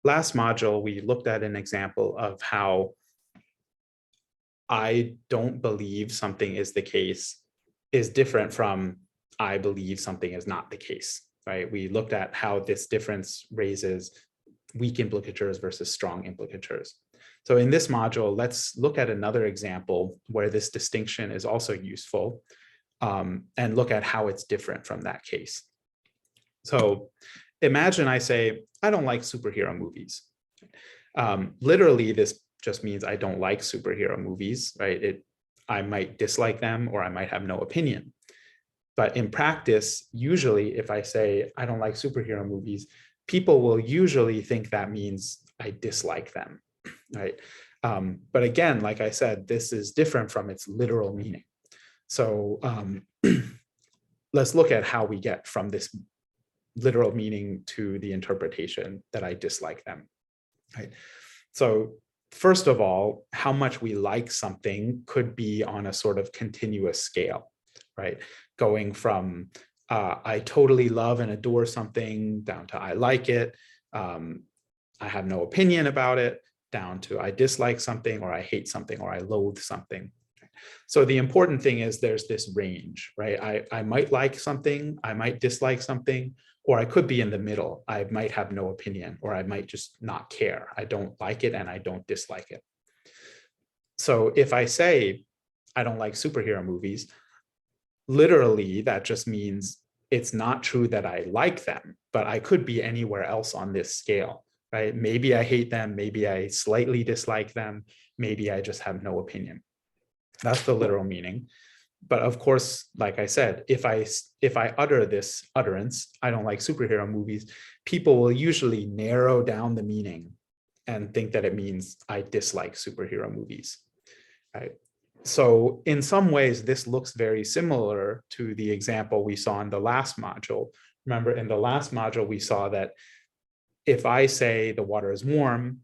last module, we looked at an example of how I don't believe something is the case is different from I believe something is not the case, right? We looked at how this difference raises weak implicatures versus strong implicatures. So in this module, let's look at another example where this distinction is also useful, and look at how it's different from that case. So imagine I say, I don't like superhero movies. Literally, this just means I don't like superhero movies, right? I might dislike them or I might have no opinion. But in practice, usually if I say I don't like superhero movies, people will usually think that means I dislike them, right? But again, like I said, this is different from its literal meaning. So let's look at how we get from this literal meaning to the interpretation that I dislike them, right? So first of all, how much we like something could be on a sort of continuous scale, right? Going from I totally love and adore something down to I like it, I have no opinion about it, down to I dislike something or I hate something or I loathe something. So the important thing is there's this range, right? I might like something, I might dislike something, or I could be in the middle. I might have no opinion, or I might just not care. I don't like it and I don't dislike it. So if I say I don't like superhero movies, literally that just means it's not true that I like them, but I could be anywhere else on this scale, right? Maybe I hate them, maybe I slightly dislike them, maybe I just have no opinion. That's the literal meaning. But of course, like I said, if I utter this utterance, I don't like superhero movies, people will usually narrow down the meaning and think that it means I dislike superhero movies, right? So in some ways, this looks very similar to the example we saw in the last module. Remember, in the last module, we saw that if I say the water is warm,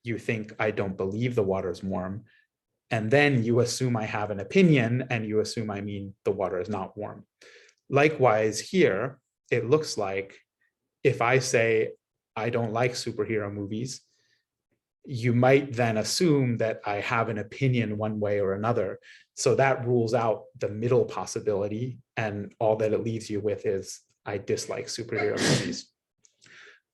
you think I don't believe the water is warm. And then you assume I have an opinion and you assume I mean the water is not warm. Likewise here, it looks like if I say I don't like superhero movies, you might then assume that I have an opinion one way or another. So that rules out the middle possibility, and all that it leaves you with is I dislike superhero movies.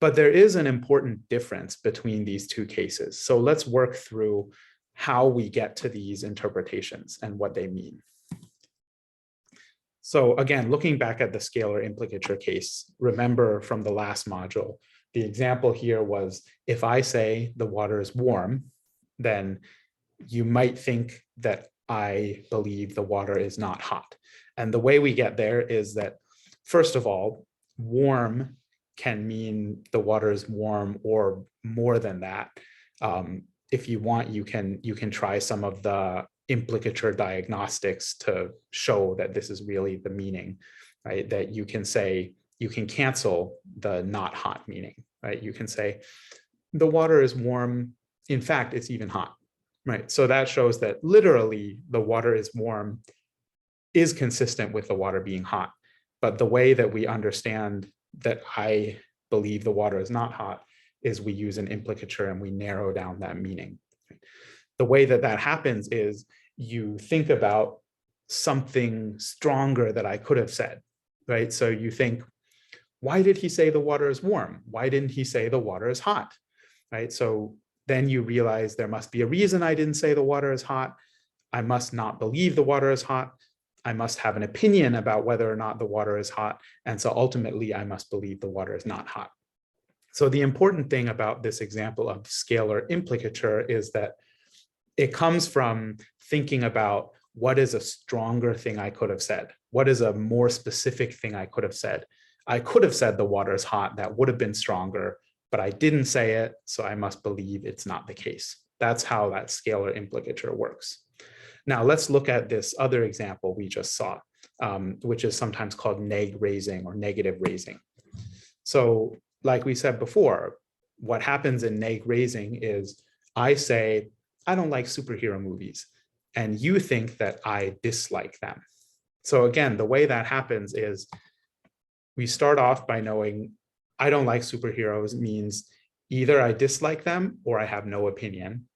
But there is an important difference between these two cases. So let's work through how we get to these interpretations and what they mean. So again, looking back at the scalar implicature case, remember from the last module, the example here was if I say the water is warm, then you might think that I believe the water is not hot. And the way we get there is that, first of all, warm can mean the water is warm or more than that. If you want, you can try some of the implicature diagnostics to show that this is really the meaning, right? That you can say, you can cancel the not hot meaning, right? You can say the water is warm. In fact, it's even hot, right? So that shows that literally the water is warm is consistent with the water being hot. But the way that we understand that I believe the water is not hot is we use an implicature and we narrow down that meaning. The way that that happens is you think about something stronger that I could have said, right? So you think, why did he say the water is warm? Why didn't he say the water is hot, right? So then you realize there must be a reason I didn't say the water is hot. I must not believe the water is hot. I must have an opinion about whether or not the water is hot. And so ultimately, I must believe the water is not hot. So the important thing about this example of scalar implicature is that it comes from thinking about what is a stronger thing I could have said? What is a more specific thing I could have said? I could have said the water is hot. That would have been stronger, but I didn't say it, so I must believe it's not the case. That's how that scalar implicature works. Now let's look at this other example we just saw, which is sometimes called neg raising or negative raising. So like we said before, what happens in neg raising is I say, I don't like superhero movies, and you think that I dislike them. So again, the way that happens is we start off by knowing I don't like superheroes means Either I dislike them or I have no opinion.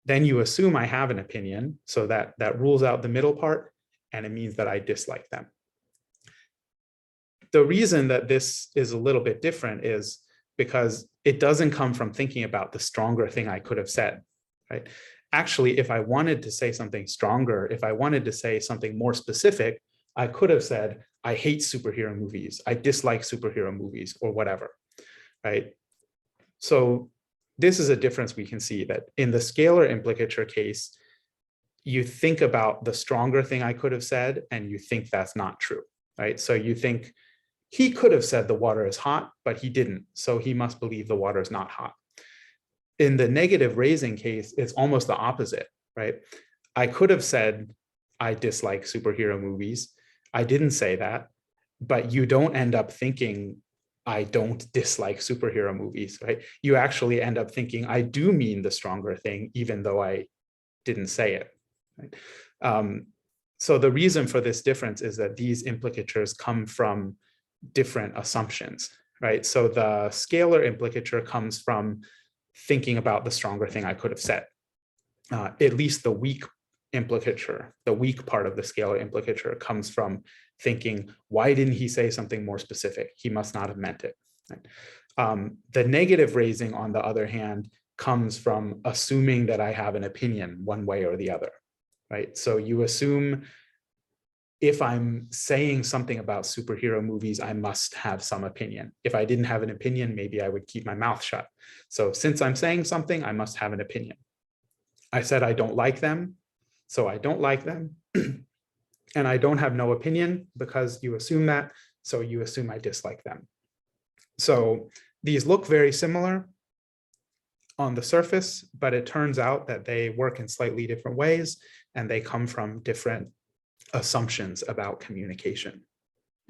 Then you assume I have an opinion, so that rules out the middle part, and it means that I dislike them. The reason that this is a little bit different is because it doesn't come from thinking about the stronger thing I could have said, right? Actually, if I wanted to say something stronger, if I wanted to say something more specific, I could have said, I hate superhero movies, I dislike superhero movies, or whatever, right? So this is a difference we can see, that in the scalar implicature case, you think about the stronger thing I could have said, and you think that's not true, right? So you think he could have said the water is hot, but he didn't, so he must believe the water is not hot. In the negative raising case, it's almost the opposite, right? I could have said, I dislike superhero movies. I didn't say that, but you don't end up thinking, I don't dislike superhero movies, right? You actually end up thinking, I do mean the stronger thing, even though I didn't say it, right? So the reason for this difference is that these implicatures come from different assumptions, right? So the scalar implicature comes from thinking about the stronger thing I could have said. At least the weak implicature, the weak part of the scalar implicature, comes from thinking, why didn't he say something more specific? He must not have meant it. Right? The negative raising, on the other hand, comes from assuming that I have an opinion one way or the other, right? So you assume if I'm saying something about superhero movies, I must have some opinion. If I didn't have an opinion, maybe I would keep my mouth shut. So since I'm saying something, I must have an opinion. I said I don't like them, so I don't like them. And I don't have no opinion because you assume that, so you assume I dislike them. So these look very similar on the surface, but it turns out that they work in slightly different ways, and they come from different assumptions about communication.